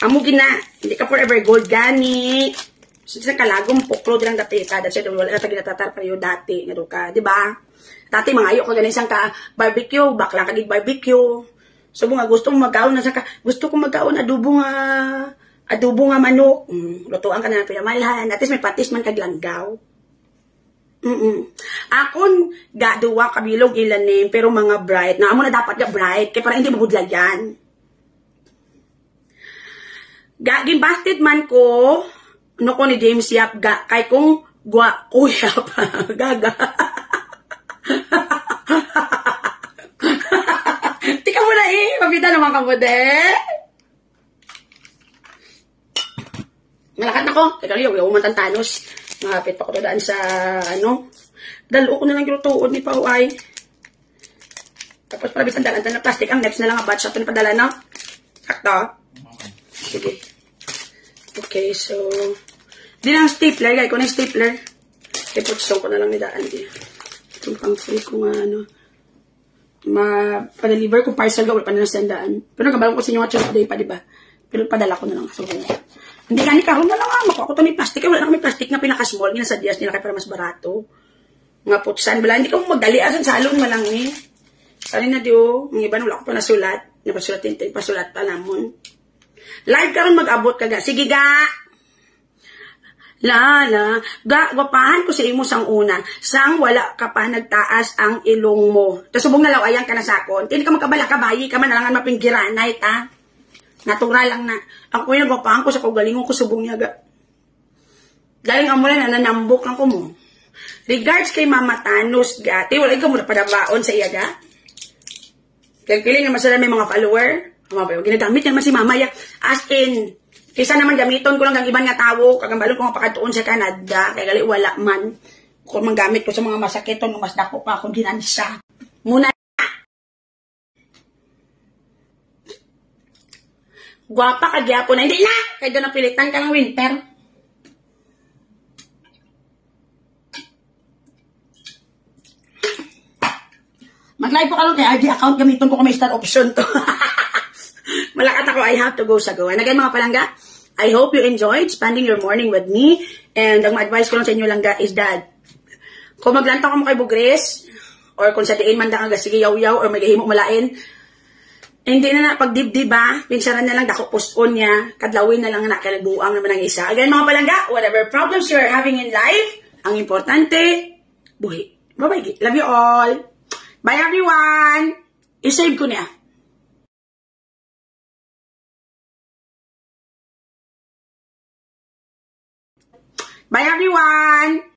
Amo gina, hindi ka forever gold gani. Sa kalagom puklo dilang dati ka, dati wala na ginatatar pareho dati nga ka, di ba? Dati mga ayo ko ganin sang ka barbecue, bakla ka gig barbecue. So nga gusto mo magkaon na sa ka, gusto ko magkaon adobo nga manok. Lutuan ka na pinamalhan, at least may patis man kag langgaw. Akon ga duwa kabilog ilanim pero mga bright. Na amo na dapat ga bright kay para hindi mabudlay yan. Ga gimbasted man ko no ko ni James Yap ga kay kung gwa kuya pa gaga. Tika mo na mabita naman ka mo de. Malakat na ko. Teka liyo, yung matantanos. Mahapit pa ko daan sa, dalo ko na lang yung tuod ni Pauay. Tapos para bisan dalan na plastic. Ang next na lang ang batch. Ito na padala, no? Sakto? Sige. Okay, so, di lang stapler, guys. Kung na stapler, iputsong ko na lang ni daan. Itong pang-free ko nga, pa-deliver kung parcel ko, wala pa na sendaan. Pero nagabalong ko sa inyo nga Tuesday pa, diba? Pero padala ko na lang. So, hindi gani karon na lang makuha ko ito may plastic. Wala na kami plastic na pinaka-small. Nga sa Dias nila kaya para mas barato. Nga putsan. Bala, hindi ka mo magdali. Asan salon malang eh. Sali na diyo. Ang iba wala ko pa nasulat. Napasulat yung pasulat pa namon. Live karon mag-abot ka ga. Sige ga. Lala. Ga, wapahan ko sa imo sang una. Sang wala ka pa nagtaas ang ilong mo. Tapos subong na lawayan ka na sakon. Hindi ka magkabala kabayi ka man nalangan mapinggiranay ta. Natural lang na. Ako yung nagwapahan ko sa kagalingon ko subong niya ga. Galing ang mula na nanambok lang ko mo. Regards kay Mama Thanos ga. Wala ikaw mo na padabaon sa iya ga. Kaya kiling naman sila may mga follower. Ginagamit niya naman si Mama ya. As in, kaysa naman gamiton ko lang ang ibang nga tao. Kagambalon ko nga pakatuon sa Canada. Kaya gali wala man. Kung manggamit ko sa mga masakiton, mas dako pa akong ginansa. Muna gwapa ka gyapon na. Hindi na! Kaya doon napilitan ka ng winter. Mag-live po ka lang kay RG account. Gamiton ko kung may start option to. Malakat ako. I have to go sa go. And again mga palangga, I hope you enjoyed spending your morning with me. And ang ma-advise ko lang sa inyo langga is that kung maglantaw ka mo kay Bugres or kung sa diin man da ka sige yaw-yaw or may gahimo malain, hindi na pagdibdib ba? Pinsaran na lang, dako post-on niya. Kadlawin na lang na kalagbuang naman ang isa. Again, mga palangga, whatever problems you're having in life, ang importante, buhi. Bye-bye. Love you all. Bye, everyone. I-save ko niya. Bye, everyone.